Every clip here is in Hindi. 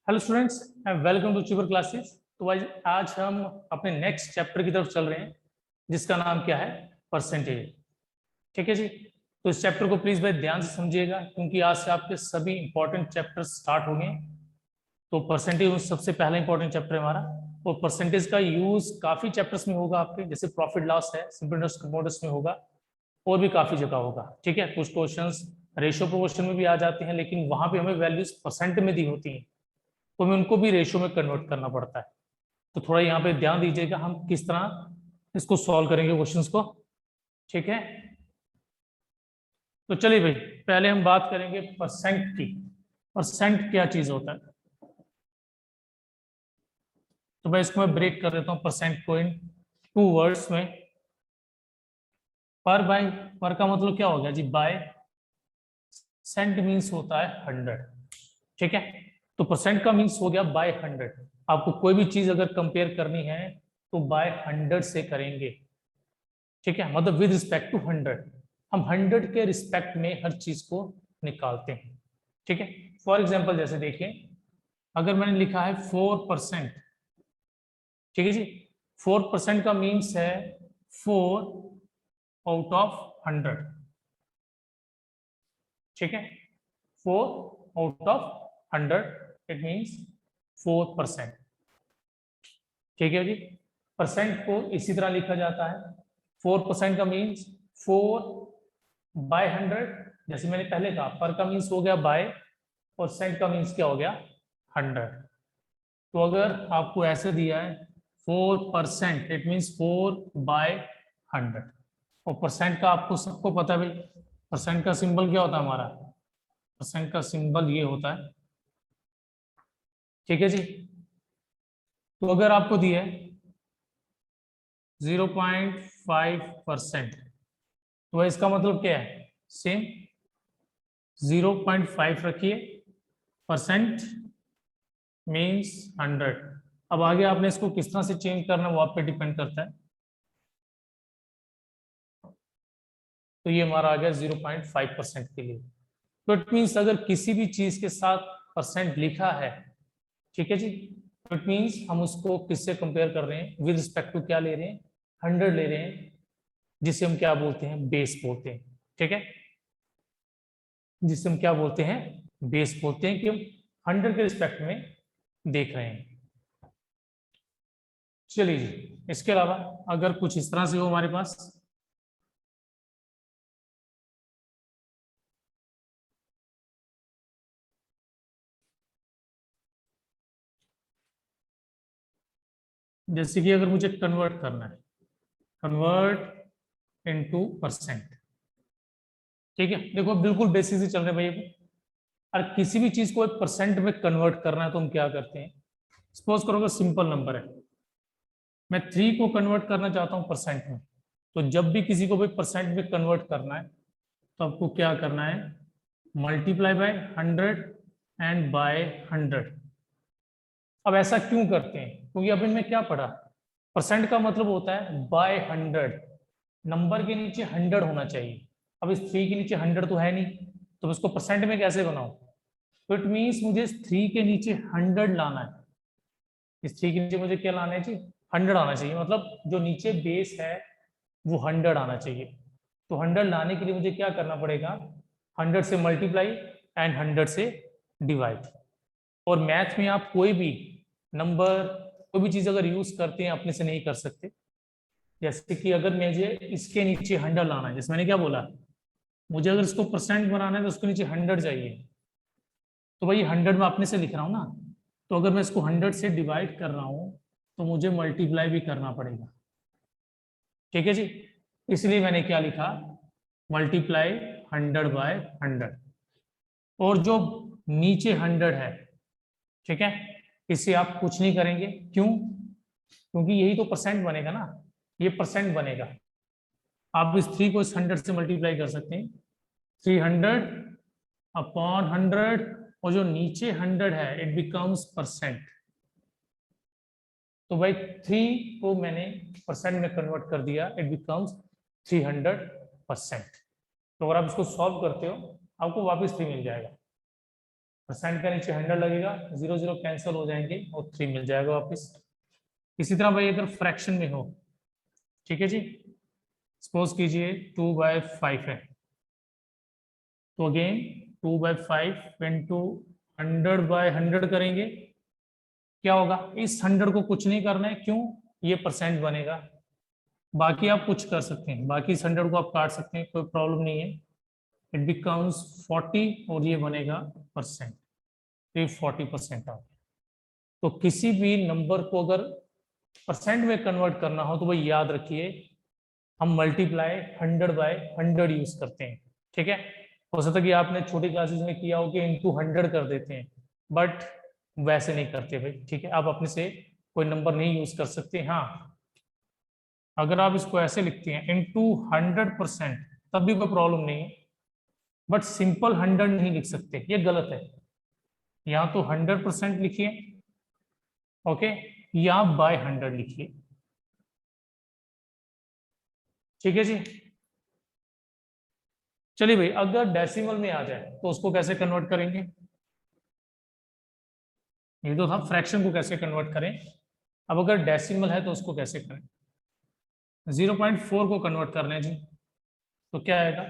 हेलो स्टूडेंट्स, वेलकम टू चूबर क्लासेस। तो आज हम अपने नेक्स्ट चैप्टर की तरफ चल रहे हैं जिसका नाम क्या है, परसेंटेज। ठीक है जी। तो इस चैप्टर को प्लीज भाई ध्यान से समझिएगा क्योंकि आज से आपके सभी इंपॉर्टेंट चैप्टर स्टार्ट होंगे। तो परसेंटेज सबसे पहला इंपॉर्टेंट चैप्टर है हमारा। और परसेंटेज का यूज काफी चैप्टर्स में होगा आपके, जैसे प्रॉफिट लॉस है, सिंपल इंटरेस्ट कंपाउंड्स में होगा और भी काफी जगह होगा। ठीक है, कुछ क्वेश्चंस रेशियो प्रोपोर्शन में भी आ जाते हैं, लेकिन वहां पे हमें वैल्यूज परसेंट में दी होती हैं तो हमें उनको भी रेशियो में कन्वर्ट करना पड़ता है। तो थोड़ा यहाँ पे ध्यान दीजिएगा हम किस तरह इसको सॉल्व करेंगे क्वेश्चंस को। ठीक है, तो चलिए भाई पहले हम बात करेंगे परसेंट की। परसेंट क्या चीज होता है, तो मैं इसको मैं ब्रेक कर देता हूँ परसेंट को इन टू वर्ड्स में। पर बाय, पर का मतलब क्या हो गया जी, बाय। सेंट मीन्स होता है 100। ठीक है, तो परसेंट का मीन्स हो गया बाय 100। आपको कोई भी चीज अगर कंपेयर करनी है तो बाय 100 से करेंगे। ठीक है, मतलब विद रिस्पेक्ट टू 100, हम 100 के रिस्पेक्ट में हर चीज को निकालते हैं। ठीक है, फॉर एग्जाम्पल जैसे देखिए, अगर मैंने लिखा है 4%। ठीक है जी, 4% का मीन्स है 4 आउट ऑफ 100। ठीक है, 4 आउट ऑफ 100 इट मीन्स 4%। ठीक है जी, परसेंट को इसी तरह लिखा जाता है। 4% का मीन्स 4/100। जैसे मैंने पहले कहा, पर का मीन्स हो गया बाय और सेंट का मीन्स क्या हो गया, 100। तो अगर आपको ऐसे दिया है 4%, इट मीन्स 4/100। और परसेंट का आपको सबको पता है भाई, परसेंट का सिंबल क्या होता है हमारा, परसेंट का सिंबल ये होता है। ठीक है जी, तो अगर आपको दिया है 0.5%, तो इसका मतलब क्या है, सेम 0.5 रखिए, परसेंट मीन्स 100। अब आगे आपने इसको किस तरह से चेंज करना वो आप पे डिपेंड करता है। तो ये हमारा आ गया 0.5% के लिए। तो इट मीन्स अगर किसी भी चीज के साथ परसेंट लिखा है, ठीक है जी, तो इट मीन्स हम उसको किससे कंपेयर कर रहे हैं, विद रिस्पेक्ट टू क्या ले रहे हैं, 100 ले रहे हैं, जिसे हम क्या बोलते हैं, बेस बोलते हैं। ठीक है, जिसे हम क्या बोलते हैं, बेस बोलते हैं, कि हम 100 के रिस्पेक्ट में देख रहे हैं। चलिए जी, इसके अलावा अगर कुछ इस तरह से हो हमारे पास, जैसे कि अगर मुझे कन्वर्ट करना है, कन्वर्ट इनटू परसेंट। ठीक है, देखो बिल्कुल बेसिक से चल रहे हैं भैया। और किसी भी चीज को एक परसेंट में कन्वर्ट करना है तो हम क्या करते हैं, सपोज करोगे सिंपल नंबर है, मैं 3 को कन्वर्ट करना चाहता हूं परसेंट में। तो जब भी किसी को भी परसेंट में कन्वर्ट करना है तो आपको क्या करना है, मल्टीप्लाई बाय 100 एंड बाय 100। अब ऐसा क्यों करते हैं, क्योंकि अब इनमें क्या पढ़ा, परसेंट का मतलब होता है बाय 100, नंबर के नीचे 100 होना चाहिए। अब इस 3 के नीचे 100 तो है नहीं, तो इसको परसेंट में कैसे बनाऊं, तो इट मीन्स मुझे इस 3 के नीचे 100 लाना है। इस 3 के नीचे मुझे क्या लाना है जी, 100 आना चाहिए, मतलब जो नीचे बेस है वो 100 आना चाहिए। तो 100 लाने के लिए मुझे क्या करना पड़ेगा, 100 से मल्टीप्लाई एंड 100 से डिवाइड। और मैथ में आप कोई भी नंबर, कोई भी चीज अगर यूज करते हैं अपने से नहीं कर सकते। जैसे कि अगर मुझे इसके नीचे 100 लाना है, जैसे मैंने क्या बोला, मुझे अगर इसको परसेंट बनाना है तो उसके नीचे 100 चाहिए, तो भाई 100 में अपने से लिख रहा हूँ ना, तो अगर मैं इसको 100 से डिवाइड कर रहा हूँ तो मुझे मल्टीप्लाई भी करना पड़ेगा। ठीक है जी, इसलिए मैंने क्या लिखा, मल्टीप्लाई 100/100। और जो नीचे 100 है, ठीक है, इसे आप कुछ नहीं करेंगे, क्यों, क्योंकि यही तो परसेंट बनेगा ना, ये परसेंट बनेगा। आप इस 3 को इस 100 से मल्टीप्लाई कर सकते हैं, 300/100, और जो नीचे 100 है इट बिकम्स परसेंट। तो भाई 3 को मैंने परसेंट में कन्वर्ट कर दिया, इट बिकम्स 300%। तो अगर आप इसको सॉल्व करते हो आपको वापस 3 मिल जाएगा। परसेंट का नीचे 100 लगेगा, 0 0 कैंसिल हो जाएंगे और 3 मिल जाएगा वापस। इसी तरह भाई अगर फ्रैक्शन में हो, ठीक है जी, सपोज कीजिए 2/5 है, तो अगेन 2/5 इंटू 100/100 करेंगे, क्या होगा, इस 100 को कुछ नहीं करना है, क्यों, ये परसेंट बनेगा। बाकी आप कुछ कर सकते हैं, बाकी इस 100 को आप काट सकते हैं, कोई प्रॉब्लम नहीं है। इट बिकम्स 40 और ये बनेगा परसेंट, तो ये 40% आ गया। तो किसी भी नंबर को अगर परसेंट में कन्वर्ट करना हो तो भाई याद रखिए, हम मल्टीप्लाई 100/100 यूज करते हैं, ठीक है। हो सकता है कि आपने छोटी क्लासेस में किया हो कि इंटू 100 कर देते हैं, बट वैसे नहीं करते भाई, ठीक है। आप अपने से कोई नंबर नहीं यूज कर सकते। हाँ, अगर आप इसको ऐसे लिखते हैं इंटू 100%, तब भी कोई प्रॉब्लम नहीं है, बट सिंपल 100 नहीं लिख सकते, ये गलत है। यहाँ तो 100% लिखिए, ओके, यहाँ बाय 100 लिखिए, ठीक है जी। चलिए भाई, अगर डेसिमल में आ जाए तो उसको कैसे कन्वर्ट करेंगे, ये तो था फ्रैक्शन को कैसे कन्वर्ट करें। अब अगर डेसिमल है तो उसको कैसे करें, 0.4 को कन्वर्ट करना है जी, तो क्या आएगा,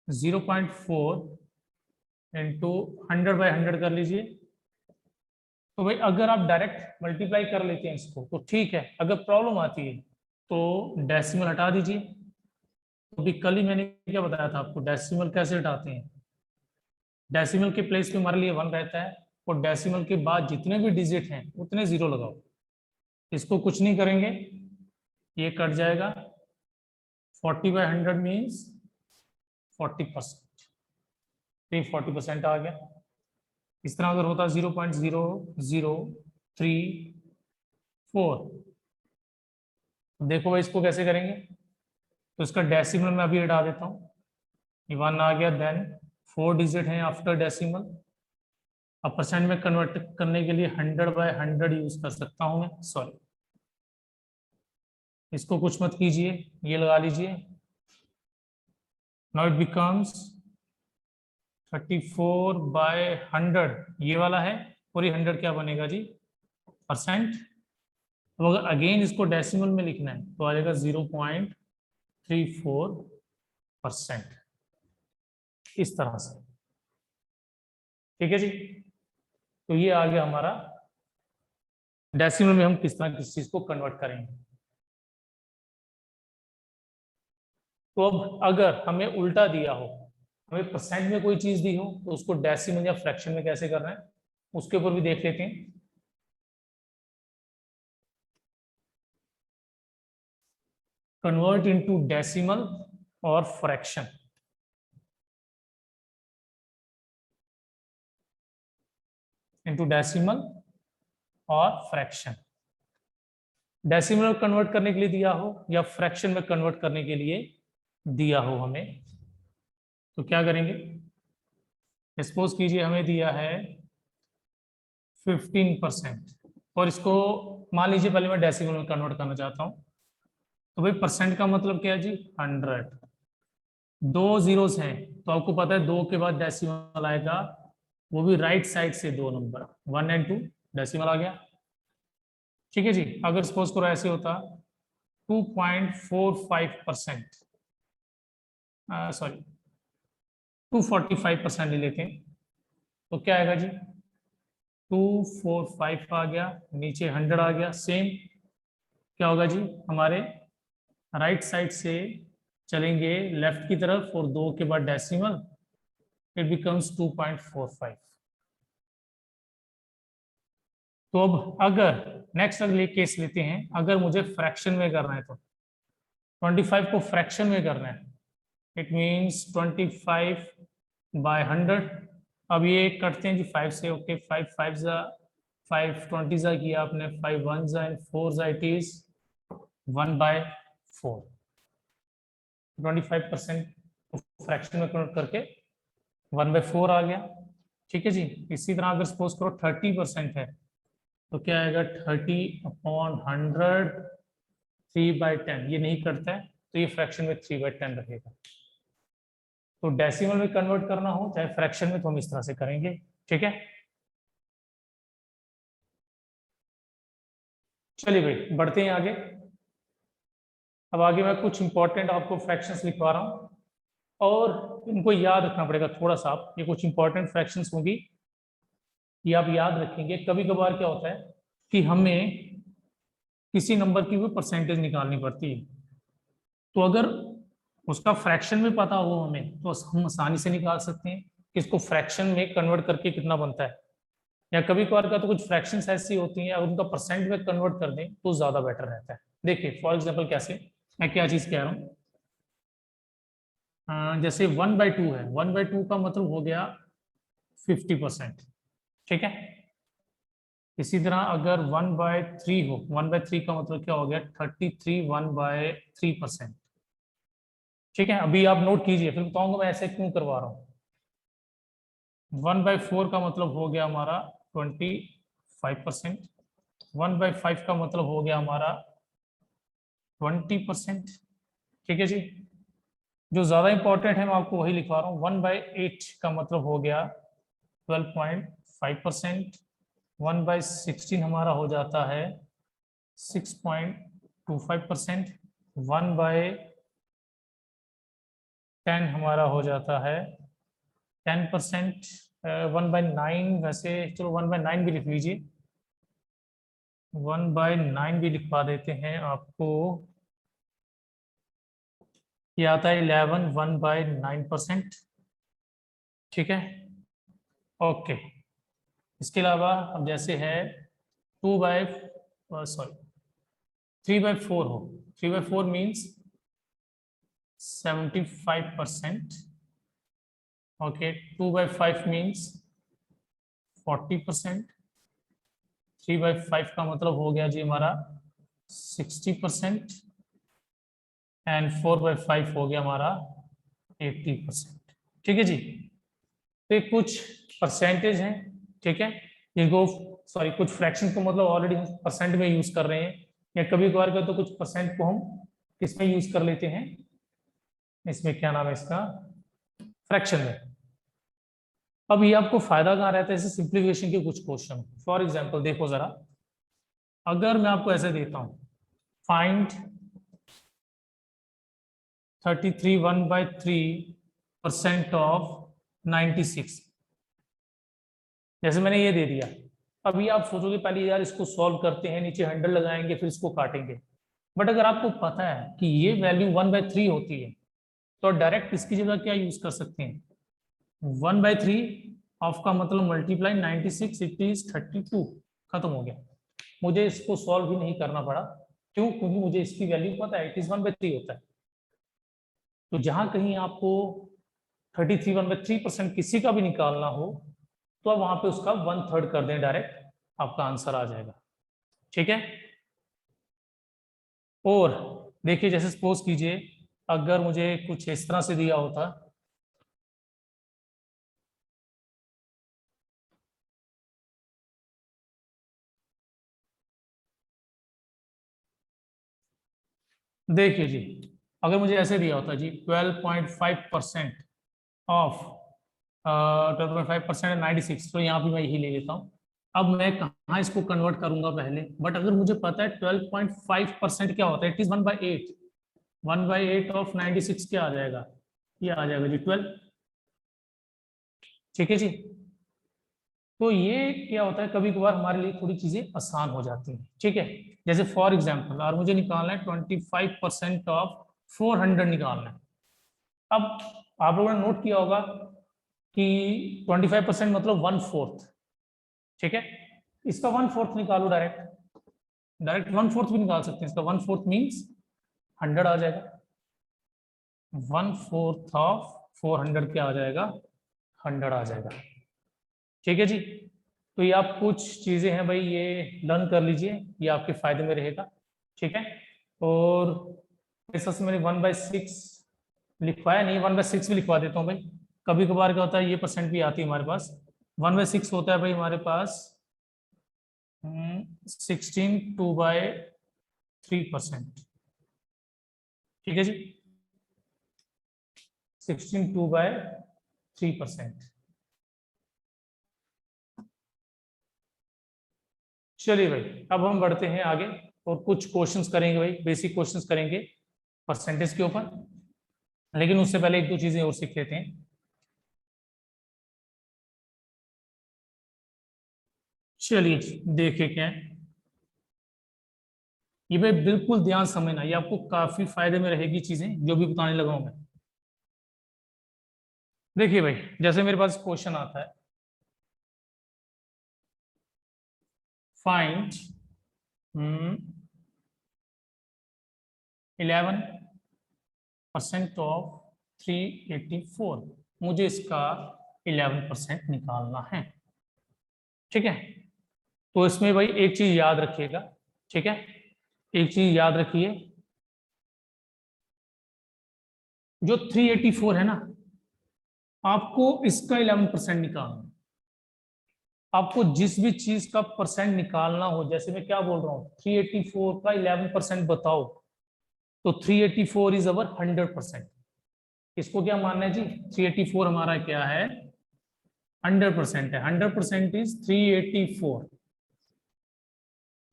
0.4 इंटू 100/100 कर लीजिए। तो भाई अगर आप डायरेक्ट मल्टीप्लाई कर लेते हैं इसको तो ठीक है, अगर प्रॉब्लम आती है तो डेसिमल हटा दीजिए। तो अभी कल ही मैंने क्या बताया था आपको, डेसिमल कैसे हटाते हैं। डेसिमल के प्लेस पे हमारे लिए 1 रहता है, और डेसिमल के बाद जितने भी डिजिट हैं उतने 0 लगाओ। इसको कुछ नहीं करेंगे, ये कट जाएगा, 40/100 मीन्स 40%, तो ये 40% आ गया। इस तरह अगर होता 0.003 4, देखो भाई इसको कैसे करेंगे, तो इसका डेसिमल में अभी हटा देता हूँ, ये 1 आ गया, देन 4 डिजिट हैं आफ्टर डेसिमल। अब परसेंट में कन्वर्ट करने के लिए 100/100 यूज कर सकता हूं मैं, सॉरी, इसको कुछ मत कीजिए, ये लगा लीजिए। नाउ इट बिकम्स 34/100, ये वाला है, और ये 100 क्या बनेगा जी, परसेंट। तो अगर अगेन इसको डेसिमल में लिखना है तो आ जाएगा 0.34%, इस तरह से, ठीक है जी। तो ये आ गया हमारा डेसिमल में हम किस तरह किस चीज को कन्वर्ट करेंगे। तो अब अगर हमें उल्टा दिया हो, हमें परसेंट में कोई चीज दी हो, तो उसको डेसिमल या फ्रैक्शन में कैसे करना है, उसके ऊपर भी देख लेते हैं। कन्वर्ट इनटू डेसिमल और फ्रैक्शन, इनटू डेसिमल और फ्रैक्शन। डेसिमल कन्वर्ट करने के लिए दिया हो या फ्रैक्शन में कन्वर्ट करने के लिए दिया हो हमें, तो क्या करेंगे, सपोज कीजिए हमें दिया है 15%, और इसको मान लीजिए पहले मैं डेसिमल में कन्वर्ट करना चाहता हूं, तो भाई परसेंट का मतलब क्या है जी, 100। दो जीरोस हैं, तो आपको पता है 2 के बाद डेसिमल आएगा, वो भी राइट साइड से 2 नंबर, 1 और 2, डेसिमल आ गया, ठीक है जी। अगर सपोज करो ऐसे होता 2.45%, सॉरी 245% ले लेते हैं, तो क्या आएगा जी, 245 आ गया, नीचे 100 आ गया, सेम क्या होगा जी, हमारे राइट साइड से चलेंगे लेफ्ट की तरफ, और 2 के बाद डेसिमल, इट बिकम्स 2.45। तो अब अगर नेक्स्ट अगले केस लेते हैं, अगर मुझे फ्रैक्शन में करना है तो 25 को फ्रैक्शन में करना है, इट मीन्स 25/100। अब ये करते हैं जी 5 से, ओके, 5 5 जा 5 20 जा किया आपने, 5 1 जा एंड 4 जा, इट इज 1/4, 25% फ्रैक्शन में कन्वर्ट करके 1/4 आ गया, ठीक है जी। इसी तरह अगर सपोज करो 30% है, तो क्या आएगा, 30/100, 3/10, ये नहीं करता है, तो ये फ्रैक्शन में 3/10 रहेगा। तो डेसिमल में कन्वर्ट करना हो चाहे फ्रैक्शन में तो हम इस तरह से करेंगे। ठीक है, चलिए भाई बढ़ते हैं आगे। अब आगे मैं कुछ इंपॉर्टेंट आपको फ्रैक्शंस लिखवा रहा हूँ और इनको याद रखना पड़ेगा थोड़ा सा। आप ये कुछ इंपॉर्टेंट फ्रैक्शंस होंगी, ये आप याद रखेंगे। कभी कभार क्या होता है कि हमें किसी नंबर की भी परसेंटेज निकालनी पड़ती है, तो अगर उसका फ्रैक्शन में पता हो हमें तो हम आसानी से निकाल सकते हैं कि इसको फ्रैक्शन में कन्वर्ट करके कितना बनता है। या कभी कभार का तो कुछ फ्रैक्शंस ऐसी होती हैं, अगर उनका परसेंट में कन्वर्ट कर दें तो ज्यादा बेटर रहता है। देखिए फॉर एग्जाम्पल कैसे, मैं क्या चीज कह रहा हूँ, जैसे 1/2 है, 1/2 का मतलब हो गया 50%। ठीक है, इसी तरह अगर 1/3 हो, 1/3 का मतलब क्या हो गया 33 1/3%। ठीक है, अभी आप नोट कीजिए, फिर बताऊंगा मैं ऐसे क्यों करवा रहा हूँ। 1/4 का मतलब हो गया हमारा 25%। 1/5 का मतलब हो गया हमारा 20%। ठीक है जी, जो ज्यादा इंपॉर्टेंट है मैं आपको वही लिखवा रहा हूँ। 1/8 का मतलब हो गया 12.5%। 1/16 हमारा हो जाता है 6.25%। 1/10 हमारा हो जाता है 10%। 1/9 वैसे, चलो 1/9 भी लिख लीजिए, 1/9 भी लिखवा देते हैं आपको। ये आता है 11 1/9%। ठीक है, ओके। इसके अलावा अब जैसे है 3/4 हो, 3/4 मीन्स 75%। Okay, 2/5 means 40%। 3/5 का मतलब हो गया जी हमारा 60%। एंड 4/5 हो गया हमारा 80%। ठीक है जी, तो ये कुछ परसेंटेज हैं। ठीक है, इनको सॉरी कुछ फ्रैक्शन को मतलब ऑलरेडी हम परसेंट में यूज कर रहे हैं, या कभी कभार का तो कुछ परसेंट को हम किसमें यूज कर लेते हैं, इसमें क्या नाम है इसका, फ्रैक्शन में। अब ये आपको फायदा कहाँ रहता है, जैसे सिंप्लीफिकेशन के कुछ क्वेश्चन। फॉर एग्जांपल देखो जरा, अगर मैं आपको ऐसे देता हूं, फाइंड 33 1/3% ऑफ 96। जैसे मैंने ये दे दिया, अभी आप सोचोगे पहले यार इसको सॉल्व करते हैं, नीचे 100 लगाएंगे फिर इसको काटेंगे। बट अगर आपको पता है कि ये वैल्यू 1/3 होती है, तो डायरेक्ट इसकी जगह क्या यूज कर सकते हैं, 1/3 ऑफ का मतलब मल्टीप्लाई 96, इट इज 32। खत्म हो गया, मुझे इसको सॉल्व भी नहीं करना पड़ा। क्यों? क्योंकि मुझे इसकी वैल्यू पता है, इट इज 1/3 होता है। तो जहां कहीं आपको 33 1/3% किसी का भी निकालना हो, तो आप वहां पे उसका 1/3 कर दें डायरेक्ट, आपका आंसर आ जाएगा। ठीक है, और देखिए जैसे सपोज कीजिए अगर मुझे कुछ इस तरह से दिया होता, देखिए जी, अगर मुझे ऐसे दिया होता जी 12.5% ऑफ 12.5% 96, तो यहाँ भी मैं यही ले लेता हूँ। अब मैं कहाँ इसको कन्वर्ट करूंगा पहले, बट अगर मुझे पता है 12.5% क्या होता है, इट इज 1/8। 1/8 ऑफ 96 क्या आ जाएगा, ये आ जाएगा जी 12। ठीक है जी, तो ये क्या होता है, कभी कभार हमारे लिए थोड़ी चीजें आसान हो जाती हैं। ठीक है, जैसे फॉर एग्जाम्पल, और मुझे निकालना है 25% ऑफ 400 निकालना है। अब आप लोगों ने नोट किया होगा कि 25% मतलब 1/4। ठीक है, इसका 1/4 निकालो डायरेक्ट, डायरेक्ट 1/4 भी निकाल सकते हैं। इसका 1/4 मीन्स 100 आ जाएगा। 1/4 ऑफ 400 क्या आ जाएगा, 100 आ जाएगा। ठीक है जी, तो ये आप कुछ चीजें हैं भाई, ये लर्न कर लीजिए, ये आपके फायदे में रहेगा। ठीक है, और ऐसा से मैंने 1/6 लिखवाया नहीं, 1/6 भी लिखवा देता हूँ भाई। कभी कभार क्या होता है, ये परसेंट भी आती है हमारे पास। 1/6 होता है भाई हमारे पास 16 2/3%। ठीक है जी, 16 2/3%। चलिए भाई, अब हम बढ़ते हैं आगे और कुछ क्वेश्चंस करेंगे भाई, बेसिक क्वेश्चंस करेंगे परसेंटेज के ऊपर। लेकिन उससे पहले एक दो चीजें और सीख लेते हैं। चलिए देखिए क्या है ये भाई, बिल्कुल ध्यान समझना, ये आपको काफी फायदे में रहेगी चीजें जो भी बताने लगा हूं मैं। देखिए भाई, जैसे मेरे पास क्वेश्चन आता है, फाइंड 11% ऑफ 384। मुझे इसका 11% निकालना है। ठीक है, तो इसमें भाई एक चीज याद रखिएगा। ठीक है, एक चीज याद रखिए, जो 384 है ना, आपको इसका 11% निकालना। आपको जिस भी चीज का परसेंट निकालना हो, जैसे मैं क्या बोल रहा हूँ, 384 का 11% बताओ, तो 384 इज अवर 100%। इसको क्या मानना है जी, 384 हमारा क्या है, 100% है। 100% इज 384।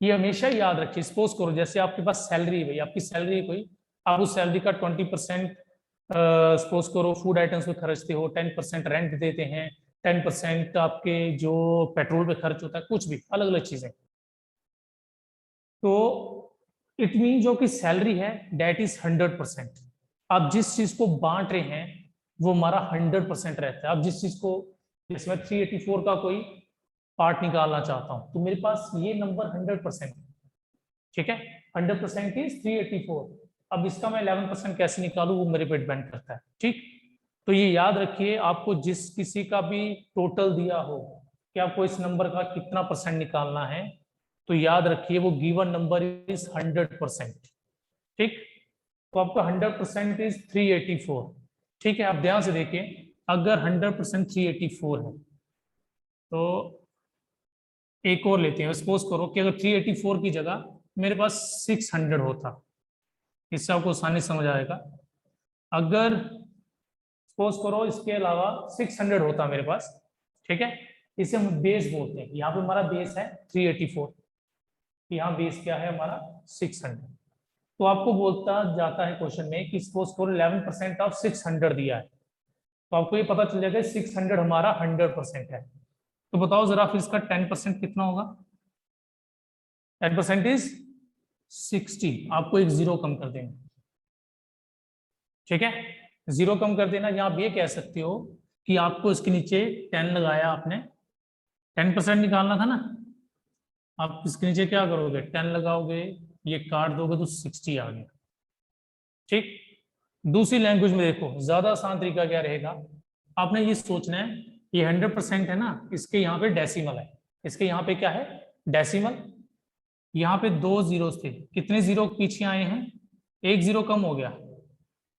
ये हमेशा याद रखिए। सपोज करो जैसे आपके पास सैलरी है भाई, आपकी सैलरी है कोई, आप उस सैलरी का 20% सपोज करो फूड आइटम्स पे खर्चते हो, 10% रेंट देते हैं, 10% आपके जो पेट्रोल पे खर्च होता है, कुछ भी अलग अलग चीजें। तो इट मीन जो कि सैलरी है डेट इज 100%। आप जिस चीज को बांट रहे हैं वो हमारा 100% रहता है। आप जिस चीज को, जैसे मैं 384 का कोई पार्ट निकालना चाहता हूं, तो मेरे पास ये नंबर 100%। ठीक है, 100% इज 384। अब इसका मैं 11% कैसे निकालूं, वो मेरे पे डिपेंड करता है। ठीक, तो ये याद रखिए, आपको जिस किसी का भी टोटल दिया हो कि आपको इस नंबर का कितना परसेंट निकालना है, तो याद रखिए वो गिवन नंबर इज 100%। ठीक, तो आपका 100% इज 384। ठीक है, आप ध्यान से देखिए, अगर 100% 384 है, तो एक और लेते हैं। सपोज करो कि अगर 384 की जगह मेरे पास 600 होता, इससे आपको आसानी समझ आएगा। अगर सपोज करो इसके अलावा 600 होता मेरे पास, ठीक है, इसे हम बेस बोलते हैं। यहाँ पे हमारा बेस है 384, यहाँ बेस क्या है हमारा 600। तो आपको बोलता जाता है क्वेश्चन में कि सपोज करो 11% ऑफ 600 दिया है, तो आपको ये पता चल जाएगा 600 हमारा 100% है। तो बताओ जरा फिर इसका 10% कितना होगा। 10% इज 60। आपको एक जीरो कम कर देंगे। ठीक है, जीरो कम कर देना, या आप ये कह सकते हो कि आपको इसके नीचे 10 लगाया आपने, 10% निकालना था ना, आप इसके नीचे क्या करोगे, 10 लगाओगे, ये काट दोगे तो 60 आ गया। ठीक, दूसरी लैंग्वेज में देखो, ज्यादा आसान तरीका क्या रहेगा, आपने ये सोचना है ये 100% है ना, इसके यहाँ पे डेसिमल है, इसके यहाँ पे क्या है, डेसिमल। यहाँ पे 2 जीरो थे, कितने जीरो पीछे आए हैं, एक जीरो कम हो गया।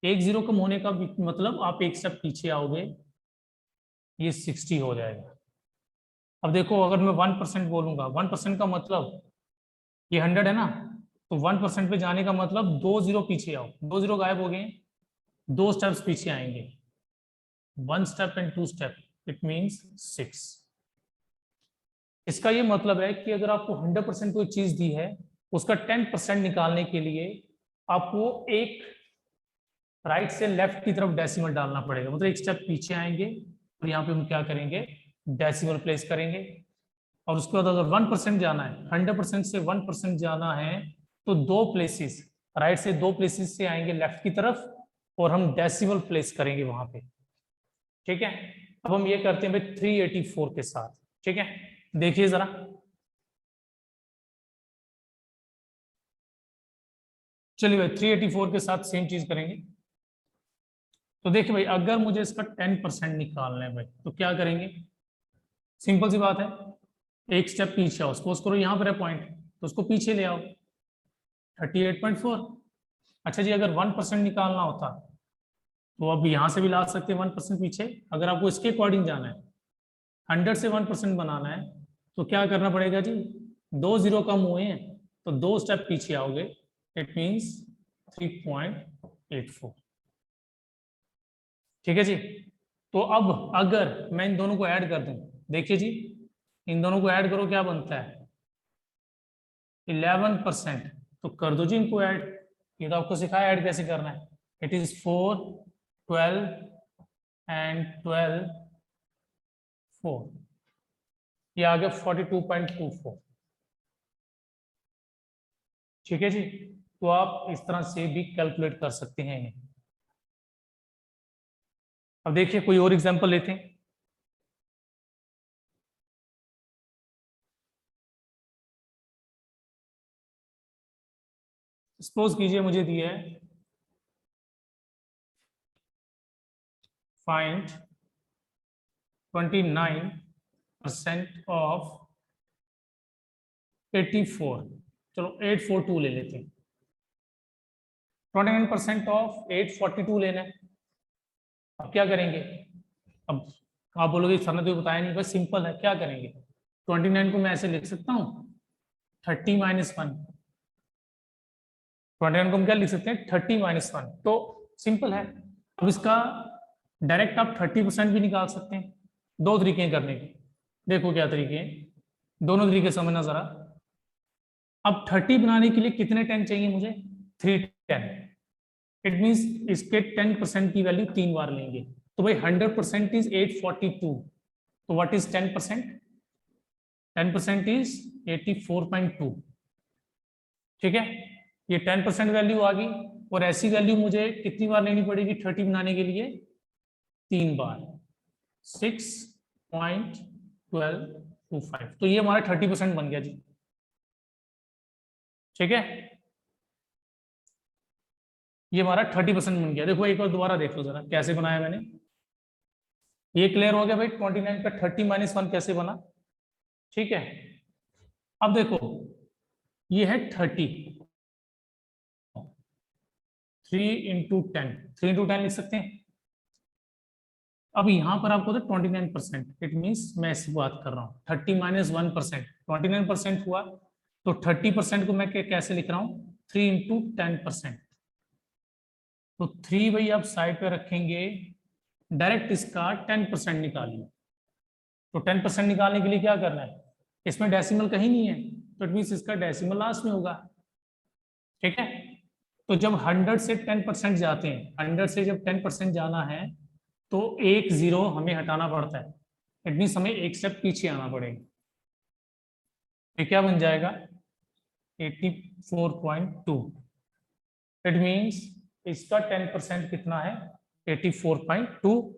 एक जीरो कम होने का मतलब आप एक स्टेप पीछे आओगे, ये 60 हो जाएगा। अब देखो, अगर मैं 1% बोलूंगा, 1% का मतलब ये 100 है ना, तो 1% पे जाने का मतलब 2 जीरो पीछे आओ, 2 जीरो गायब हो गए, 2 स्टेप्स पीछे आएंगे, 1 step and 2 step, it means 6। इसका ये मतलब है कि अगर आपको 100% कोई चीज दी है, उसका 10% निकालने के लिए आपको एक राइट से लेफ्ट की तरफ डेसिमल डालना पड़ेगा, मतलब एक स्टेप पीछे आएंगे और यहाँ पे हम क्या करेंगे, डेसिमल प्लेस करेंगे। और उसके बाद अगर 1% जाना है, 100% से 1% जाना है, तो दो प्लेसेस, राइट से दो प्लेसेस से आएंगे लेफ्ट की तरफ, और हम डेसिमल प्लेस करेंगे वहां पे। ठीक है, अब हम ये करते हैं भाई 384 के साथ। ठीक है, देखिए जरा, चलिए भाई 384 के साथ सेम चीज करेंगे। तो देखिए भाई, अगर मुझे इसका 10% निकालना है भाई, तो क्या करेंगे, सिंपल सी बात है, एक स्टेप पीछे आओ। सपोज करो यहाँ पर है पॉइंट, तो उसको पीछे ले आओ, 38.4। अच्छा जी, अगर 1% निकालना होता, तो अब यहाँ से भी ला सकते हैं 1% पीछे। अगर आपको इसके अकॉर्डिंग जाना है, 100 से 1% बनाना है, तो क्या करना पड़ेगा जी, 2 जीरो कम हुए हैं, तो 2 स्टेप पीछे आओगे, इट मीन्स 3.84। ठीक है जी। तो अब अगर मैं इन दोनों को ऐड कर दूं, देखिए जी, इन दोनों को ऐड करो क्या बनता है 11%। तो कर दो जी इनको ऐड, ये तो आपको सिखाया ऐड कैसे करना है। इट इज 4, 12 एंड 12, 4, ये आ गया 42.24। ठीक है जी। तो आप इस तरह से भी कैलकुलेट कर सकते हैं। अब देखिए कोई और एग्जांपल लेते हैं। सपोज कीजिए मुझे दिया है फाइंड 29% ऑफ 84। चलो 842 ले लेते हैं। 29% ऑफ 842 लेना है। अब क्या करेंगे? अब आप बोलोगे सर ने तो बताया नहीं, बस सिंपल है, क्या करेंगे? 29 को मैं ऐसे लिख सकता हूँ 30 - 1। 29 को हम क्या लिख सकते हैं 30 - 1। तो सिंपल है। अब इसका डायरेक्ट आप 30% भी निकाल सकते हैं। दो तरीके हैं करने के, देखो क्या तरीके हैं, दोनों तरीके समझना जरा। अब 30 बनाने के लिए कितने 10 चाहिए मुझे? 3 10। इट मीन्स इसके 10% की वैल्यू 3 बार लेंगे। तो भाई 100% इज 842। तो व्हाट इज 10%? 10% इज 84.2। ठीक है, ये 10% वैल्यू आ गई। और ऐसी वैल्यू मुझे कितनी बार लेनी पड़ेगी 30 बनाने के लिए? 3 बार। 6.1225। तो ये हमारा 30% बन गया जी। ठीक है, ये हमारा 30% बन गया। देखो एक बार दोबारा देख लो जरा कैसे बनाया मैंने। ये क्लियर हो गया भाई 29 का 30 - 1 कैसे बना। ठीक है, अब देखो ये है 30, 3 × 10, 3 × 10 लिख सकते हैं। अब यहां पर आपको तो 29%, इट मीन्स मैं ऐसी बात कर रहा हूँ 30 - 1%, 29% हुआ। तो 30% को मैं कैसे लिख रहा हूँ 3 × 10%। तो 3 भाई आप साइड पे रखेंगे, डायरेक्ट इसका 10% निकालिए। तो 10% निकालने के लिए क्या करना है, इसमें डेसिमल कहीं नहीं है, तो इट मीन्स इसका डेसिमल लास्ट में होगा। ठीक है, तो जब 100 से 10% जाते हैं, 100 से जब 10% जाना है तो एक जीरो हमें हटाना पड़ता है। इट मीन्स हमें एक स्टेप पीछे आना पड़ेगा। ये क्या बन जाएगा 84.2। इट मीन्स इसका 10% कितना है 84.2।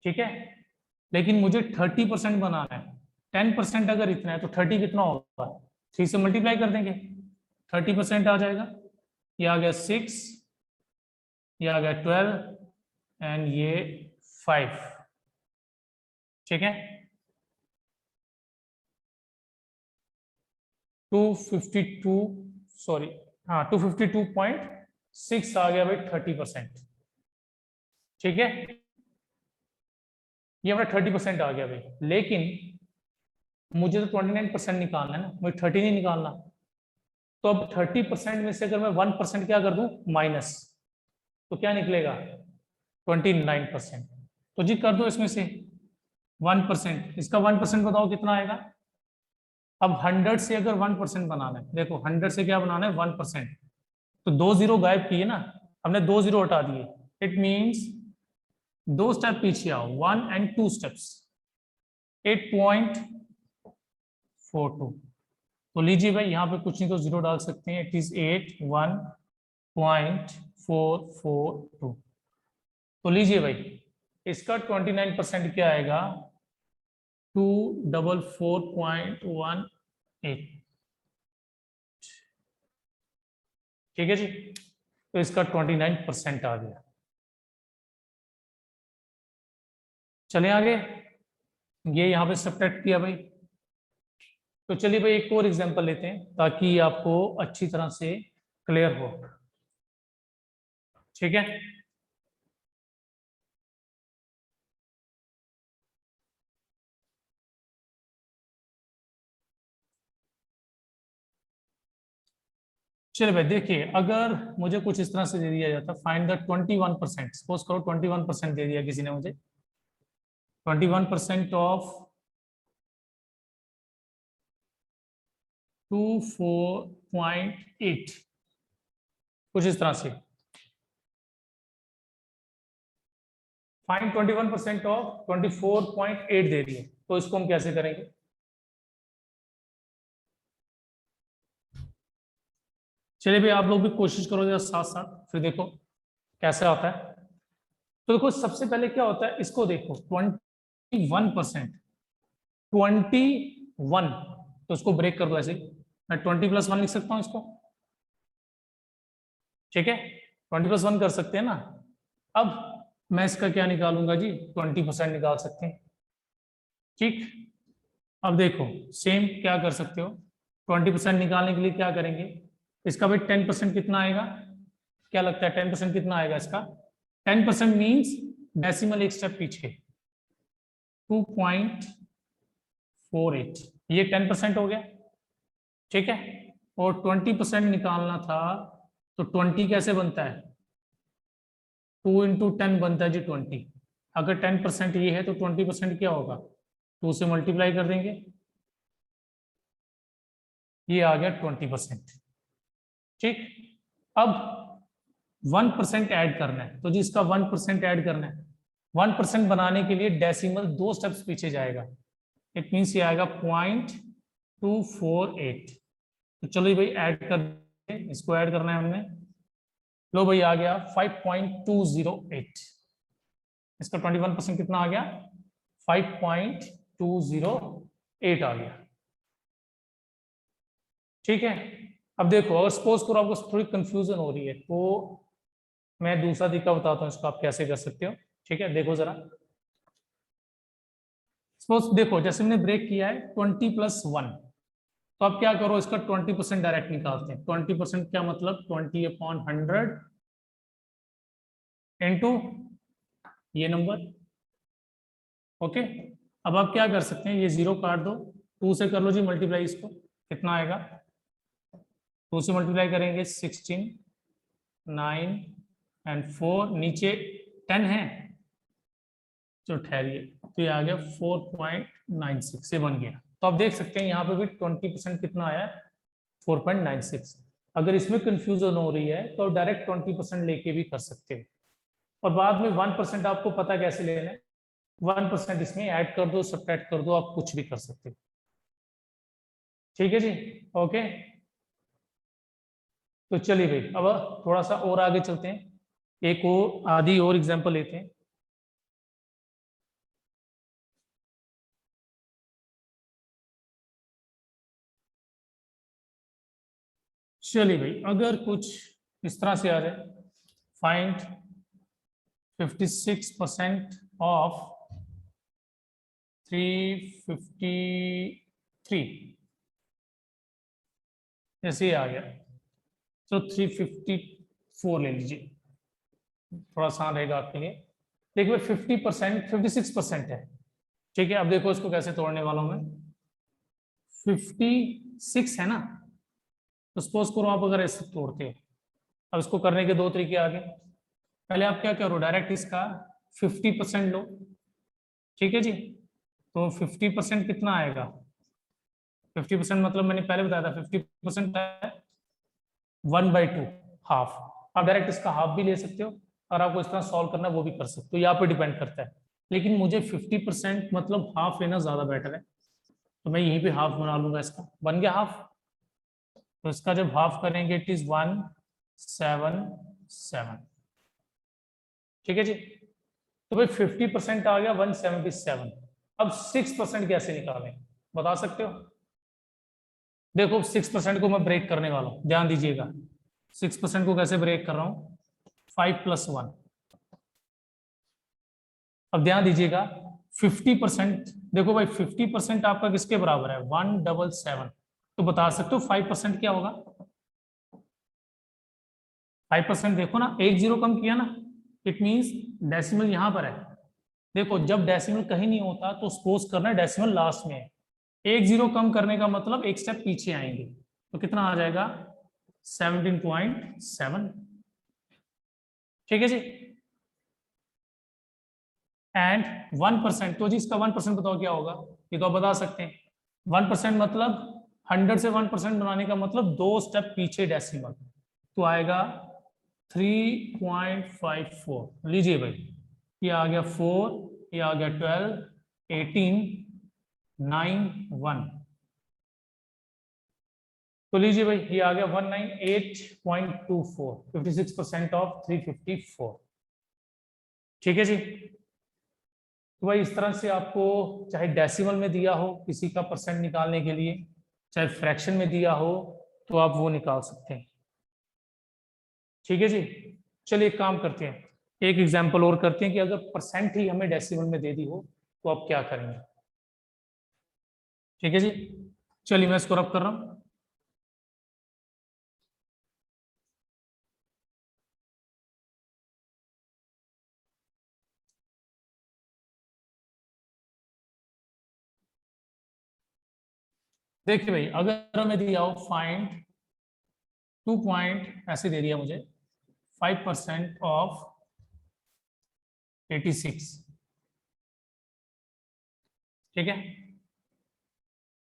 ठीक है, लेकिन मुझे 30% बनाना है। 10% अगर इतना है तो 30 कितना होगा, 3 से मल्टीप्लाई कर देंगे, 30% आ जाएगा। ये आ गया 6, ये आ गया 12 एंड ये 5। ठीक है, 252, सॉरी, हाँ 252.6 आ गया भाई 30%। ठीक है, ये हमारा 30% आ गया भाई। लेकिन मुझे तो 29% निकालना है ना, मुझे 30 नहीं निकालना। तो अब 30% में से अगर मैं 1% क्या कर दूं माइनस, तो क्या निकलेगा 29%। तो जी कर दो इसमें से 1%, इसका 1% बताओ कितना आएगा। अब 100 से अगर 1% बनाना है, देखो 100 से क्या बनाना है 1%, तो 2 जीरो गायब किए ना, हमने 2 जीरो हटा दिए। इट मीन्स 2 स्टेप पीछे आओ, 1 and 2 स्टेप्स, 8.42। तो लीजिए भाई यहाँ पे कुछ नहीं तो जीरो डाल सकते हैं, इट इज 81.442। तो लीजिए भाई इसका 29% क्या आएगा 244.18। ठीक है जी, तो इसका 29% आ गया। चले आगे, ये यहाँ पे सब्ट्रैक्ट किया भाई। तो चलिए भाई एक और एग्जांपल लेते हैं ताकि आपको अच्छी तरह से क्लियर हो। ठीक है, चलिए भाई देखिए, अगर मुझे कुछ इस तरह से दे दिया जाता, फाइंड द 21%, सपोज करो 21% दे दिया किसी ने मुझे, 21% ऑफ 24.8, कुछ इस तरह से। फाइंड 21% ऑफ 24.8 दे रही है, तो इसको हम कैसे करेंगे? चलिए भाई आप लोग भी कोशिश करो जरा साथ साथ, फिर देखो कैसे आता है। तो देखो सबसे पहले क्या होता है, इसको देखो 21%, 21, तो इसको ब्रेक कर दो ऐसे ही, मैं 20+1 लिख सकता हूं इसको, ठीक है, 20+1 कर सकते हैं ना। अब मैं इसका क्या निकालूंगा जी, 20% निकाल सकते हैं, ठीक। अब देखो सेम क्या कर सकते हो, 20% निकालने के लिए क्या करेंगे, इसका भाई 10% कितना आएगा, क्या लगता है 10% कितना आएगा इसका? 10% मीन्स डेसिमल एक स्टेप पीछे, 2.48, ये 10% हो गया, ठीक है। और 20% निकालना था, तो 20 कैसे बनता है, 2 × 10 बनता है जी 20। अगर 10% ये है तो 20% क्या होगा, 2 से मल्टीप्लाई कर देंगे, ये आ गया 20%, ठीक। अब 1% ऐड करना है, तो जी इसका 1% ऐड करना है। 1% बनाने के लिए डेसिमल 2 स्टेप्स पीछे जाएगा, इट मीन्स ये आएगा 0.248। तो चलो भाई ऐड कर, इसको ऐड करना है हमने, लो भाई आ गया 5.208, इसका 21% कितना आ गया, 5.208 आ गया, ठीक है। अब देखो अगर सपोज करो आपको थोड़ी कंफ्यूजन हो रही है, तो मैं दूसरा तरीका बताता हूँ इसको आप कैसे कर सकते हो, ठीक है। देखो जरा, सपोज देखो जैसे हमने ब्रेक किया है 20+1, तो अब क्या करो, इसका 20% डायरेक्ट निकालते हैं। 20% क्या मतलब, 20/100 इंटू ये नंबर, ओके। अब आप क्या कर सकते हैं, ये 0 काट दो, 2 से कर लो जी मल्टीप्लाई, इसको कितना आएगा, 2 से मल्टीप्लाई करेंगे 16, 9 एंड 4, नीचे 10 है, तो ठहरिए, तो ये आ गया 4.96 से बन गया। तो आप देख सकते हैं यहाँ पे भी 20% कितना आया है, 4.96। अगर इसमें कंफ्यूजन हो रही है तो डायरेक्ट 20% लेके भी कर सकते हो, और बाद में 1% आपको पता कैसे लेना है, 1% इसमें ऐड कर दो, सब्ट्रैक्ट कर दो, आप कुछ भी कर सकते हो, ठीक है जी, ओके। तो चलिए भाई अब थोड़ा सा और आगे चलते हैं, एक और आधी और एग्जांपल लेते हैं। चलिए भाई अगर कुछ इस तरह से आ जाए, फाइंड 56% ऑफ 353, जैसे ये आ गया, तो 354 ले लीजिए, थोड़ा आसान रहेगा आपके लिए। देखिए 50%, 56% है, ठीक है। अब देखो इसको कैसे तोड़ने वाला हूं मैं, 56 है ना, तो सपोज करो आप अगर ऐसे तोड़ते हो, अब इसको करने के 2 तरीके आ गए। पहले आप क्या करो, डायरेक्ट इसका 50% लो, ठीक है जी। तो 50% कितना आएगा, 50% मतलब मैंने पहले बताया था 50% है 1/2, हाफ। आप डायरेक्ट इसका हाफ भी ले सकते हो, और आपको इस तरह सॉल्व करना है वो भी कर सकते हो, यहाँ पे डिपेंड करता है। लेकिन मुझे 50% मतलब हाफ लेना ज्यादा बेटर है, तो मैं यहीं पे हाफ बना लूंगा, इसका बन गया हाफ। तो इसका जब हाफ करेंगे इट इज 177, ठीक है जी। तो भाई 50% आ गया 177। अब 6% कैसे निकालें, बता सकते हो? देखो 6% को मैं ब्रेक करने वाला हूं, ध्यान दीजिएगा, 6% को कैसे ब्रेक कर रहा हूं, 5+1। अब ध्यान दीजिएगा 50%, देखो भाई 50% आपका किसके बराबर है, 177। तो बता सकते हो 5% क्या होगा, 5% देखो ना, एक जीरो कम किया ना, इट मींस डेसिमल यहां पर है। देखो जब डेसिमल कहीं नहीं होता तो सपोज करना है डेसिमल लास्ट में है, एक जीरो कम करने का मतलब एक स्टेप पीछे आएंगे, तो कितना आ जाएगा 17.7। ठीक है जी। एंड 1%, तो जी इसका 1% बताओ क्या होगा, ये तो आप बता सकते हैं। 1% मतलब 100 से 1% बनाने का मतलब 2 स्टेप पीछे डेसिमल, तो आएगा 3.54। लीजिए भाई, ये आ गया 4, ये आ गया 12, 18, 9, 1। तो लीजिए भाई, ये आ गया 198.24, 56% ऑफ 354। ठीक है जी। तो भाई इस तरह से आपको चाहे डेसिमल में दिया हो किसी का परसेंट निकालने के लिए, चाहे फ्रैक्शन में दिया हो, तो आप वो निकाल सकते हैं। ठीक है जी। चलिए एक काम करते हैं, एक एग्जांपल और करते हैं कि अगर परसेंट ही हमें डेसिमल में दे दी हो तो आप क्या करेंगे। ठीक है जी। चलिए मैं इसको रब कर रहा हूं। देखिए भाई, अगर हमें दिया हो फाइंड 2 पॉइंट, ऐसे दे दिया मुझे 5% ऑफ 86। ठीक है।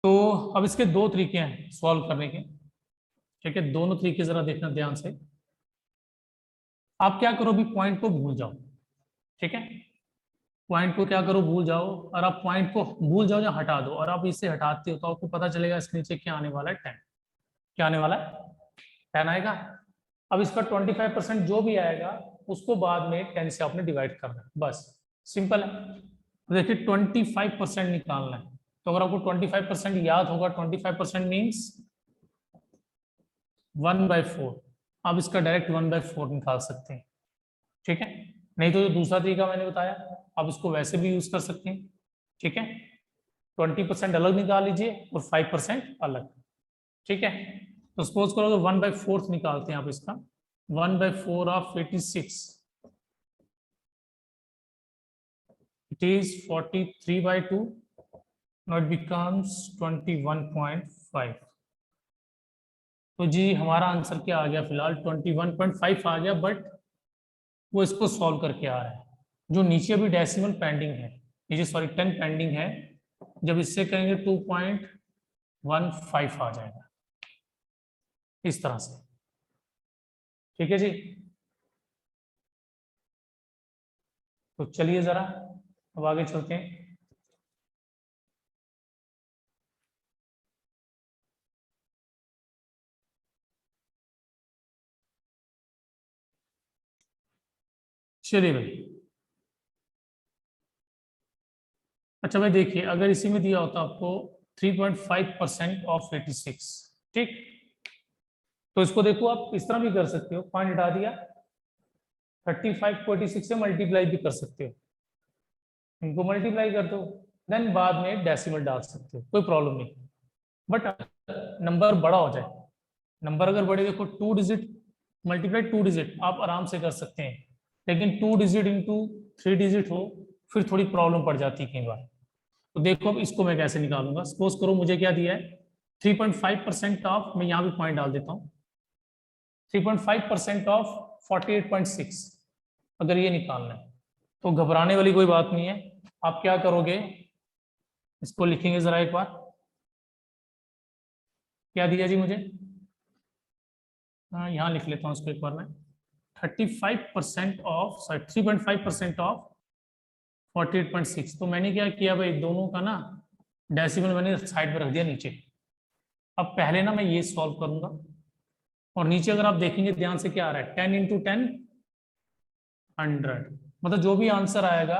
तो अब इसके दो तरीके हैं सॉल्व करने के। ठीक है, दोनों तरीके जरा देखना ध्यान से। आप क्या करो, भी पॉइंट को भूल जाओ। ठीक है, पॉइंट को क्या करो, भूल जाओ, और आप पॉइंट को भूल जाओ या हटा दो, और आप इससे हटाते हो तो आपको पता चलेगा इसके नीचे क्या आने वाला है, 10। क्या आने वाला है, 10 आएगा। अब इसका 25% जो भी आएगा उसको बाद में 10 से आपने डिवाइड करना है, बस सिंपल है। तो देखिए 25% निकालना है, तो अगर आपको 25% याद होगा, 25% मीन्स 1/4। आप इसका डायरेक्ट 1/4 निकाल सकते हैं। ठीक है, नहीं तो जो दूसरा तरीका मैंने बताया, आप इसको वैसे भी यूज कर सकते हैं। ठीक है, 20% अलग निकाल लीजिए और 5% अलग। ठीक है, तो सपोज करो अगर 1/4 निकालते हैं आप इसका, 1/4 of 86, it is 43/2, now it becomes 21.5। तो जी हमारा आंसर क्या आ गया, फिलहाल 21.5 आ गया, बट वो इसको सॉल्व करके आ रहा है। जो नीचे अभी डेसिमल पेंडिंग है, नीचे सॉरी 10 पेंडिंग है, जब इससे करेंगे 2.15 आ जाएगा, इस तरह से। ठीक है जी। तो चलिए जरा अब आगे चलते हैं। चलिए भाई, अच्छा भाई देखिए, अगर इसी में दिया होता आपको 3.5% ऑफ 86। ठीक, तो इसको देखो आप इस तरह भी कर सकते हो, पॉइंट हटा दिया, 35 को 86 से मल्टीप्लाई भी कर सकते हो, इनको मल्टीप्लाई कर दो, देन बाद में डेसिमल डाल सकते हो, कोई प्रॉब्लम नहीं। बट नंबर बड़ा हो जाए, नंबर अगर बड़े, देखो 2 डिजिट मल्टीप्लाई 2 डिजिट आप आराम से कर सकते हैं, लेकिन 2 डिजिट इंटू 3 डिजिट हो फिर थोड़ी प्रॉब्लम पड़ जाती है कई बार। तो देखो अब इसको मैं कैसे निकालूंगा। सपोज करो मुझे क्या दिया है, 3.5% ऑफ, मैं यहाँ भी पॉइंट डाल देता हूँ, 3.5% ऑफ 48.6, अगर ये निकालना है तो घबराने वाली कोई बात नहीं है। आप क्या करोगे, इसको लिखेंगे जरा एक बार, क्या दिया जी मुझे, हाँ यहाँ लिख लेता हूँ इसको एक बार मैं, 35% ऑफ सॉरी 3.5% ऑफ 48.6। तो मैंने क्या किया भाई, दोनों का ना डेसिमल मैंने साइड में रख दिया नीचे। अब पहले ना मैं ये सॉल्व करूंगा, और नीचे अगर आप देखेंगे ध्यान से क्या आ रहा है, 10 इंटू 10 100, मतलब जो भी आंसर आएगा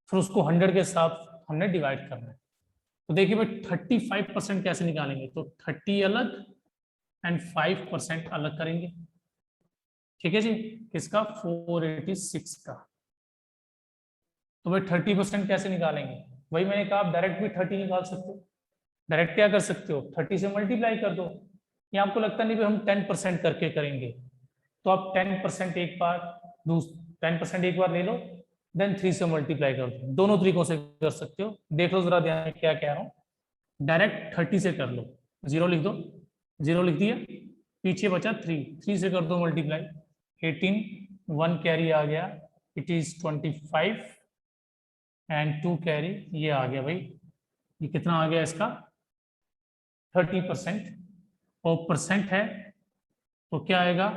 फिर उसको 100 के साथ हमने डिवाइड करना है। तो देखिए भाई 35% कैसे निकालेंगे, तो 30 अलग एंड 5% अलग करेंगे। ठीक है जी, किसका, 486 का। तो भाई 30% कैसे निकालेंगे, वही मैंने कहा, आप डायरेक्ट भी 30 निकाल सकते हो। डायरेक्ट क्या कर सकते हो, 30 से मल्टीप्लाई कर दो, या आपको लगता नहीं भी हम 10% करके करेंगे, तो आप 10% एक बार, 10% एक बार ले लो, देन 3 से मल्टीप्लाई कर दो। दोनों तरीकों से कर सकते हो, देख लो जरा ध्यान क्या कह रहा हूँ। डायरेक्ट 30 से कर लो, 0 लिख दो, 0 लिख दिया, पीछे बचा 3 से कर दो मल्टीप्लाई, 18, 1 कैरी आ गया, इट इज 25 एंड 2 कैरी ये आ गया भाई, ये कितना आ गया इसका 30%। और परसेंट है तो क्या आएगा,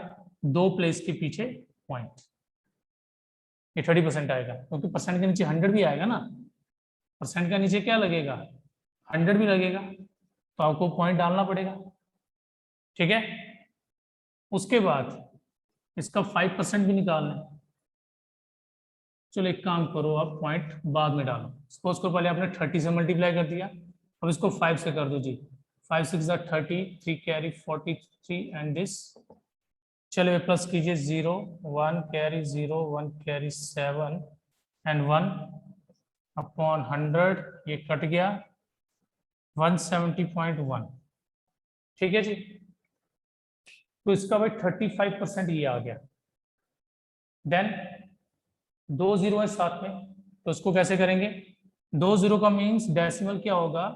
2 प्लेस के पीछे पॉइंट, ये 30% आएगा, क्योंकि परसेंट के नीचे 100 भी आएगा ना, परसेंट का नीचे क्या लगेगा 100 भी लगेगा, तो आपको पॉइंट डालना पड़ेगा। ठीक है, उसके बाद इसका 5% भी निकालना है। चलो एक काम करो, आप पॉइंट बाद में डालो। सपोज करो पहले आपने 30 से मल्टीप्लाई कर दिया, अब इसको 5 से कर दो जी, 5 6 30, 3 कैरी 43 एंड दिस, चलिए प्लस कीजिए 0 1 कैरी 0 1 कैरी 7 एंड 1 अपॉन 100, ये कट गया 170.1। ठीक है जी, तो इसका भाई 35% ये आ गया। देन 2 जीरो है साथ में, तो इसको कैसे करेंगे, 2 जीरो का मीन्स डेसिमल क्या होगा,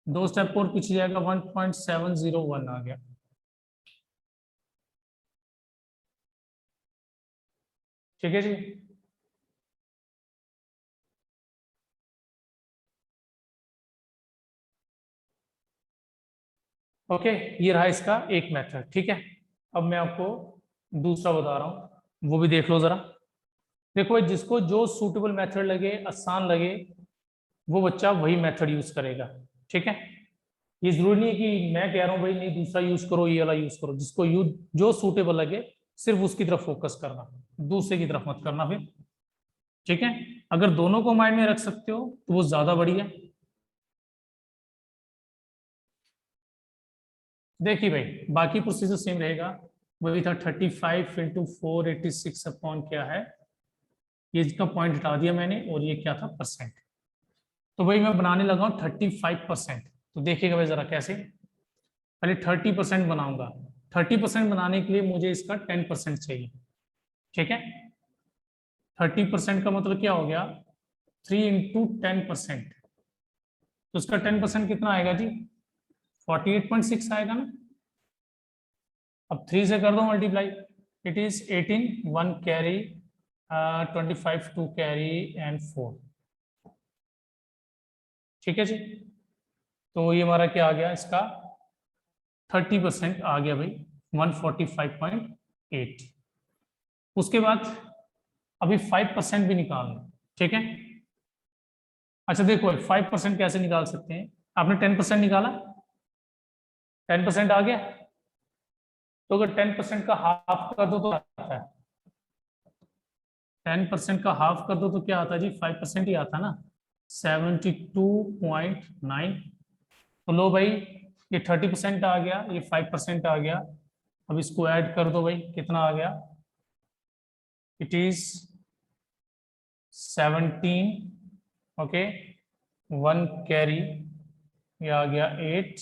2 स्टेप और पीछे जाएगा, 1.701 आ गया। ठीक है जी, ओके, ये रहा इसका एक मेथड। ठीक है, अब मैं आपको दूसरा बता रहा हूं, वो भी देख लो जरा। देखो भाई, जिसको जो सूटेबल मेथड लगे, आसान लगे, वो बच्चा वही मेथड यूज करेगा। ठीक है, ये जरूरी नहीं है कि मैं कह रहा हूं भाई नहीं दूसरा यूज करो, ये वाला यूज करो, जिसको यूज जो सूटेबल लगे सिर्फ उसकी तरफ फोकस करना, दूसरे की तरफ मत करना फिर। ठीक है, अगर दोनों को माइंड में रख सकते हो तो वो ज्यादा बढ़िया। देखिए भाई, बाकी प्रोसीजर सेम रहेगा, वही था 35 इंटू 486 अपॉन क्या है, ये इसका पॉइंट हटा दिया मैंने, और ये क्या था परसेंट। तो भाई मैं बनाने लगा हूँ 35%। तो देखिएगा भाई जरा कैसे, पहले 30% बनाऊंगा। 30% बनाने के लिए मुझे इसका 10% चाहिए। ठीक है, 30% का मतलब क्या हो गया, 3 इंटू 10%, तो उसका 10% कितना आएगा जी, 48.6 आएगा ना। अब 3 से कर दो multiply, it is 18, 1 carry 25 2 carry and 4। ठीक है जी, तो ये हमारा क्या आ गया, इसका 30% आ गया भाई, 145.8। उसके बाद अभी 5% भी निकालना। ठीक है, अच्छा देखो 5% कैसे निकाल सकते हैं, आपने 10% निकाला, 10% आ गया, तो अगर 10% का हाफ कर दो तो आता है, 10% का हाफ कर दो तो क्या आता है जी, 5% ही आता ना, 72.9। तो लो भाई, ये 30% आ गया, ये 5% आ गया, अब इसको ऐड कर दो भाई, कितना आ गया, इट इज 17, ओके, 1 कैरी, ये आ गया 8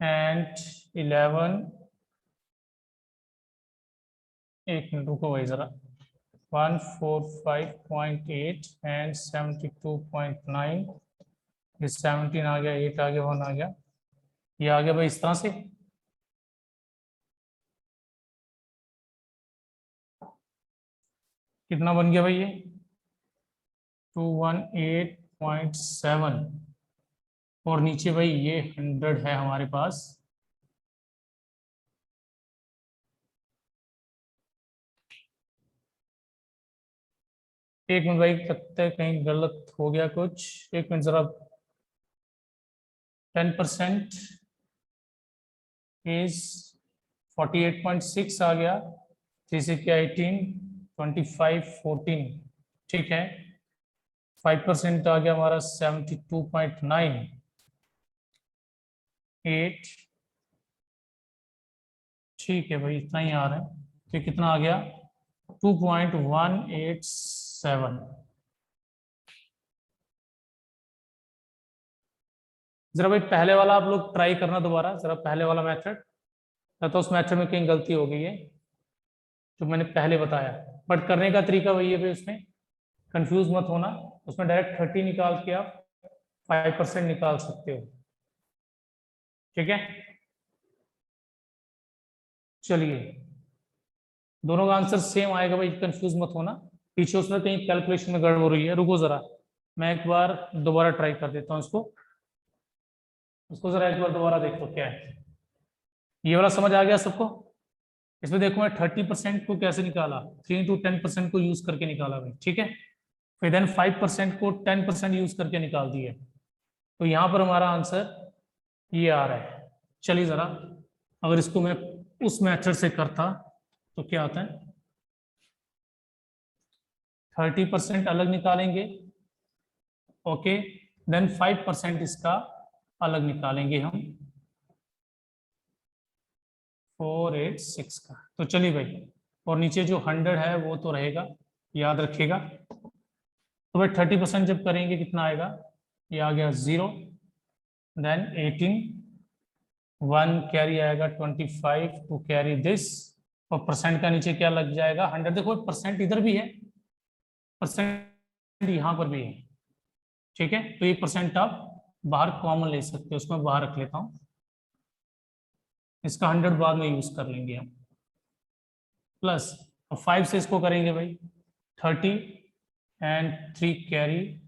एंड 11, एक मिनट रुको भाई जरा, 145.8 एंड 72.9, ये 17 आ गया, 8 आ गया, 1 आ गया, ये आ गया भाई इस तरह से। कितना बन गया भाई ये, 218.7, और नीचे भाई ये 100 है हमारे पास। एक मिनट भाई, लगता है कहीं गलत हो गया कुछ, एक मिनट जरा। 10% इज 48.6 आ गया, 3 से क्या 18, 25 14। ठीक है, 5% आ गया हमारा 72.9, 8। ठीक है भाई, इतना ही आ रहा है, तो कितना आ गया 2.187। जरा भाई पहले वाला आप लोग ट्राई करना दोबारा, जरा पहले वाला मेथड, तो उस मेथड में कहीं गलती हो गई है जो मैंने पहले बताया, बट करने का तरीका वही है भाई, उसमें कंफ्यूज मत होना। उसमें डायरेक्ट 30 निकाल के आप 5% निकाल सकते हो। ठीक है, चलिए दोनों का आंसर सेम आएगा भाई, कंफ्यूज मत होना, पीछे उसमें कहीं कैलकुलेशन में गड़बड़ हो रही है। रुको जरा, मैं एक बार दोबारा ट्राई कर देता हूँ उसको जरा एक बार दोबारा देखो क्या है। ये वाला समझ आ गया सबको? इसमें देखो मैं 30% को कैसे निकाला, 3 इंटू 10% को यूज करके निकाला भाई, ठीक है। फिर देन 5% को 10% यूज करके निकाल दिए, तो यहाँ पर हमारा आंसर ये आ रहा है। चलिए जरा, अगर इसको मैं उस मेथड से करता तो क्या आता है, 30% अलग निकालेंगे, ओके, देन 5% इसका अलग निकालेंगे हम, 486 का। तो चलिए भाई, और नीचे जो 100 है वो तो रहेगा, याद रखिएगा। तो भाई 30% जब करेंगे कितना आएगा, ये आ गया 0, देन 18, 1 कैरी आएगा 25 टू कैरी दिस, और परसेंट का नीचे क्या लग जाएगा 100। देखो परसेंट इधर भी है, परसेंट यहाँ पर भी है, ठीक है। तो ये परसेंट आप बाहर कॉमन ले सकते हो, उसमें बाहर रख लेता हूँ, इसका 100 बाद में यूज कर लेंगे हम, प्लस 5 से इसको करेंगे भाई 30 and 3 carry,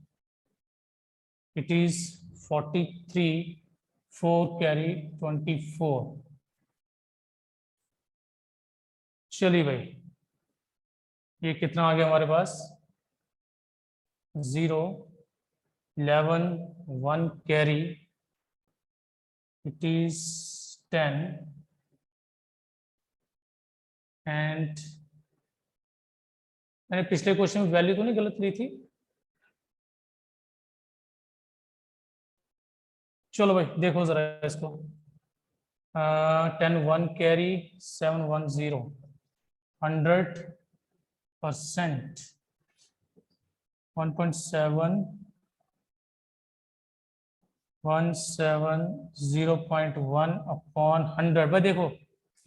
it is 43, 4 carry 24। चलिए भाई, ये कितना आ गया हमारे पास, 0, 11, 1 कैरी, इट इज 10 एंड मैंने पिछले क्वेश्चन में वैल्यू तो नहीं गलत ली थी? चलो भाई देखो जरा इसको, 10, 1 कैरी, 7, 1, 0, 100%, 1.7, 170.1 अपॉन 100। भाई देखो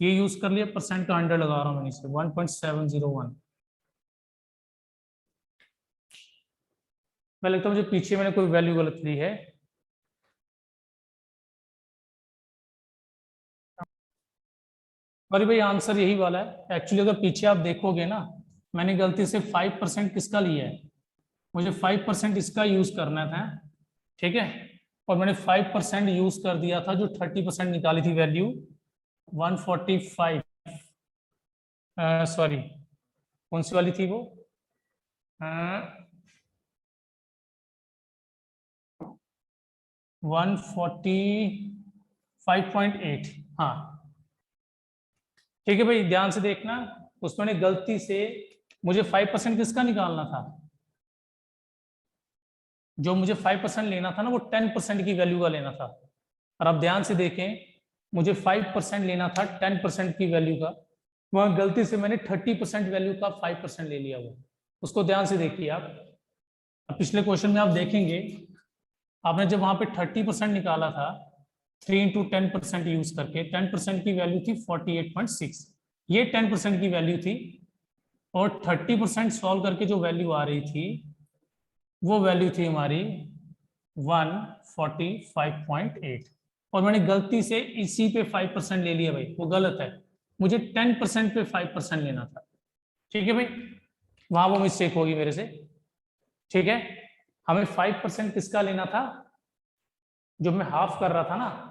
ये यूज कर लिया, परसेंट का 100 लगा रहा हूँ मैं नीचे, 1.701। मैं लगता है मुझे पीछे मैंने कोई वैल्यू गलत ली है, अरे भाई आंसर यही वाला है एक्चुअली। अगर पीछे आप देखोगे ना, मैंने गलती से 5% किसका लिया है, मुझे 5% इसका यूज करना था, ठीक है, और मैंने 5% यूज कर दिया था, जो 30% निकाली थी वैल्यू 145, सॉरी कौन सी वाली थी वो, 145.8, हाँ ठीक है भाई, ध्यान से देखना, उसमें गलती से मुझे 5% किसका निकालना था, जो मुझे 5% लेना था ना, वो 10% की वैल्यू का लेना था। और अब ध्यान से देखें, मुझे 5% लेना था 10% की वैल्यू का, वहां गलती से मैंने 30% वैल्यू का 5% ले लिया, वो उसको ध्यान से देखिए आप। अब पिछले क्वेश्चन में आप देखेंगे, आपने जब वहां पे 30% निकाला था 3 इंटू 10% यूज करके, 10% की वैल्यू थी 48.6, ये 10% की वैल्यू थी, और 30% सॉल्व करके जो वैल्यू आ रही थी वो वैल्यू थी हमारी 145.8, और मैंने गलती से इसी पे 5% ले लिया भाई, वो गलत है, मुझे 10% पे 5% लेना था, ठीक है भाई, वहां वो मिस्टेक होगी मेरे से, ठीक है। हमें 5% किसका लेना था, जो मैं हाफ कर रहा था ना,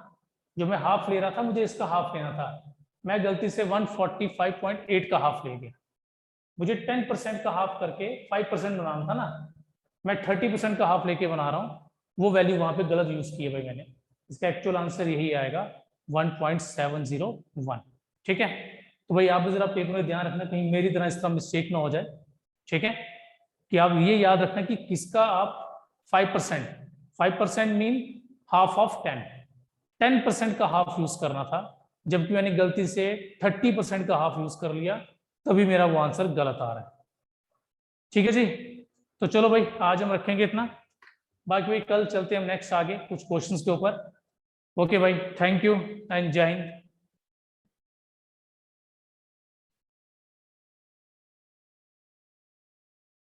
जो मैं हाफ ले रहा था, मुझे इसका हाफ लेना था, मैं गलती से 145.8 का हाफ ले गया, मुझे 10% का हाफ करके 5% बनाना था ना, मैं 30% का हाफ लेके बना रहा हूँ, वो वैल्यू वहां पे गलत यूज की है भाई मैंने, इसका एक्चुअल आंसर यही आएगा 1.701, ठीक है। तो भाई आप भी जरा पेपर में ध्यान रखना, कहीं मेरी तरह इसका मिस्टेक ना हो जाए, ठीक है, कि आप ये याद रखना कि किसका आप 5% मीन हाफ ऑफ 10% का हाफ यूज करना था, जबकि मैंने गलती से 30% का हाफ यूज कर लिया, तभी मेरा वो आंसर गलत आ रहा है, ठीक है जी। तो चलो भाई आज हम रखेंगे इतना, बाकी भाई कल चलते हैं हम नेक्स्ट आगे कुछ क्वेश्चंस के ऊपर। ओके भाई, थैंक यू एंड जय हिंद।